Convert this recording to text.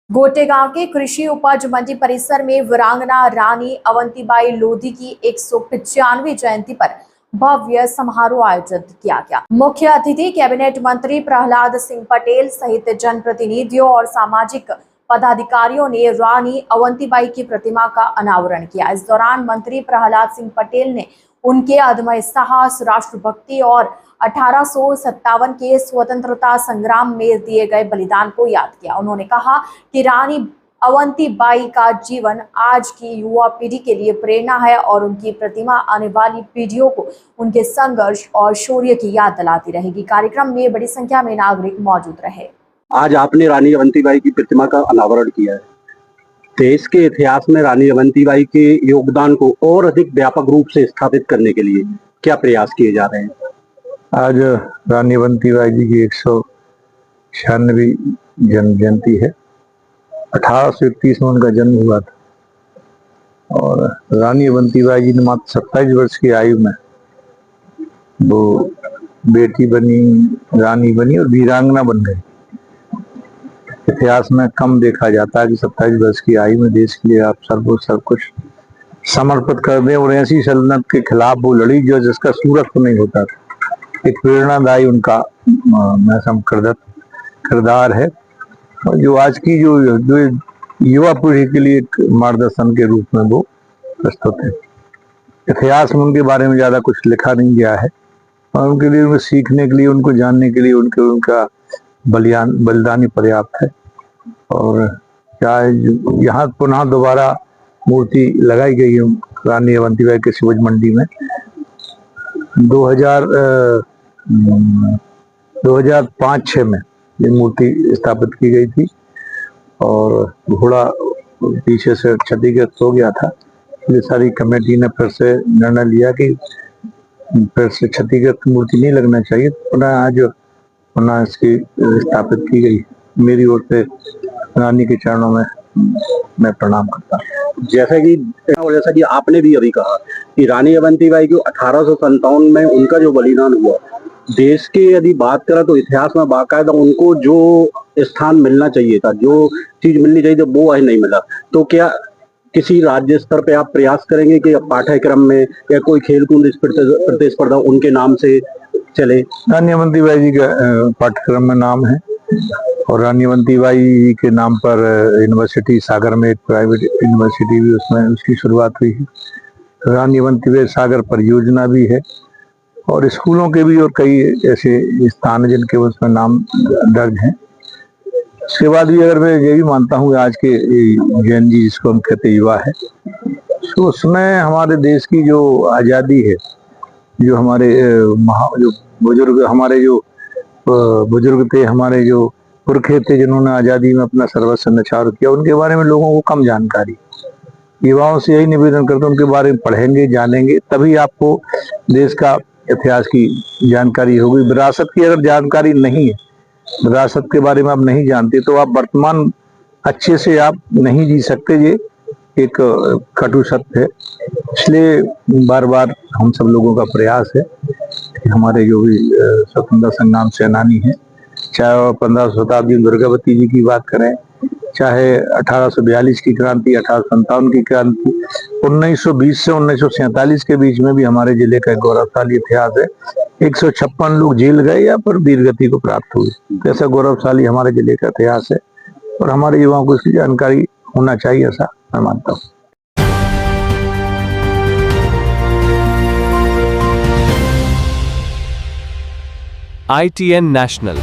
गोटेगांव के कृषि उपज मंडी परिसर में वीरांगना रानी अवंतीबाई लोधी की 195वीं जयंती पर भव्य समारोह आयोजित किया गया। मुख्य अतिथि कैबिनेट मंत्री प्रहलाद सिंह पटेल सहित जनप्रतिनिधियों और सामाजिक पदाधिकारियों ने रानी अवंतीबाई की प्रतिमा का अनावरण किया। इस दौरान मंत्री प्रहलाद सिंह पटेल ने उनके अदम्य साहस, राष्ट्रभक्ति और 1857 के स्वतंत्रता संग्राम में दिए गए बलिदान को याद किया। उन्होंने कहा कि रानी अवंतीबाई का जीवन आज की युवा पीढ़ी के लिए प्रेरणा है और उनकी प्रतिमा आने वाली पीढ़ियों को उनके संघर्ष और शौर्य की याद दिलाती रहेगी। कार्यक्रम में बड़ी संख्या में नागरिक मौजूद रहे। आज आपने रानी अवंतीबाई की प्रतिमा का अनावरण किया है। देश के इतिहास में रानी अवंतीबाई के योगदान को और अधिक व्यापक रूप से स्थापित करने के लिए क्या प्रयास किए जा रहे हैं? आज रानी अवंतीबाई जी की 196वीं जन्म जयंती है। 1831 में उनका जन्म हुआ था और रानी अवंतीबाई जी ने मात्र 27 वर्ष की आयु में वो बेटी बनी, रानी बनी और वीरांगना बन गई। इतिहास में कम देखा जाता है कि 27 वर्ष की आयु में देश के लिए आप सब कुछ समर्पित कर दें और ऐसी सल्तनत के खिलाफ वो लड़ी जो जिसका सूरत तो नहीं होता था। एक प्रेरणादायी उनका किरदार है और जो आज की जो युवा पीढ़ी के लिए एक मार्गदर्शन के रूप में वो प्रस्तुत है। इतिहास में उनके बारे में ज्यादा कुछ लिखा नहीं गया है और उनके लिए उनको सीखने के लिए, उनको जानने के लिए उनका बलिदान ही पर्याप्त है। और चाहे यहाँ पुनः दोबारा मूर्ति लगाई गई है रानी अवंतीबाई के शिवज मंडी में 2005-06 में ये मूर्ति स्थापित की गई थी और घोड़ा पीछे से क्षतिग्रस्त हो गया था। ये सारी कमेटी ने फिर से निर्णय लिया कि फिर से क्षतिग्रस्त मूर्ति नहीं लगना चाहिए, पुनः इसकी स्थापित की गई। मेरी ओर से रानी के चरणों में मैं प्रणाम करता हूँ। जैसा कि आपने भी अभी कहा कि रानी अवंतीबाई को 1857 में उनका जो बलिदान हुआ, देश के यदि बात करें तो इतिहास में बाकायदा उनको जो स्थान मिलना चाहिए था, जो चीज मिलनी चाहिए थी, वो नहीं मिला। तो क्या किसी राज्य स्तर पे आप प्रयास करेंगे कि पाठ्यक्रम में या कोई खेलकूद प्रतिस्पर्धा उनके नाम से चले? रानी अवंतीबाई जी का पाठ्यक्रम में नाम है और रानी अवंतीबाई के नाम पर यूनिवर्सिटी सागर में एक प्राइवेट यूनिवर्सिटी भी उसमें उसकी शुरुआत हुई है। रानी अवंतीबाई सागर परियोजना भी है और स्कूलों के भी और कई ऐसे स्थान हैं जिनके उसमें नाम दर्ज हैं। उसके बाद भी अगर मैं ये भी मानता हूँ आज के जैन जी जिसको हम कहते युवा है, तो उसमें हमारे देश की जो आज़ादी है, जो हमारे जो बुजुर्ग थे, हमारे जो पुरखे थे जिन्होंने आज़ादी में अपना सर्वस्व न्यौछावर किया, उनके बारे में लोगों को कम जानकारी। युवाओं से यही निवेदन करता हूं उनके बारे में पढ़ेंगे, जानेंगे, तभी आपको देश का इतिहास की जानकारी होगी। विरासत की अगर जानकारी नहीं है, विरासत के बारे में आप नहीं जानते, तो आप वर्तमान अच्छे से आप नहीं जी सकते। ये एक कटु सत्य है। इसलिए बार बार हम सब लोगों का प्रयास है कि हमारे जो भी स्वतंत्रता संग्राम सेनानी हैं, चाहे 15वीं शताब्दी में दुर्गावती जी की बात करें, चाहे 1842 की क्रांति, 1857 की क्रांति, 1920 से 1947 के बीच में भी हमारे जिले का एक गौरवशाली इतिहास है। 156 लोग जेल गए या पर वीरगति को प्राप्त हुए। तो ऐसा गौरवशाली हमारे जिले का इतिहास है और हमारे युवाओं को इसकी जानकारी होना चाहिए, ऐसा मैं मानता हूँ। ITN National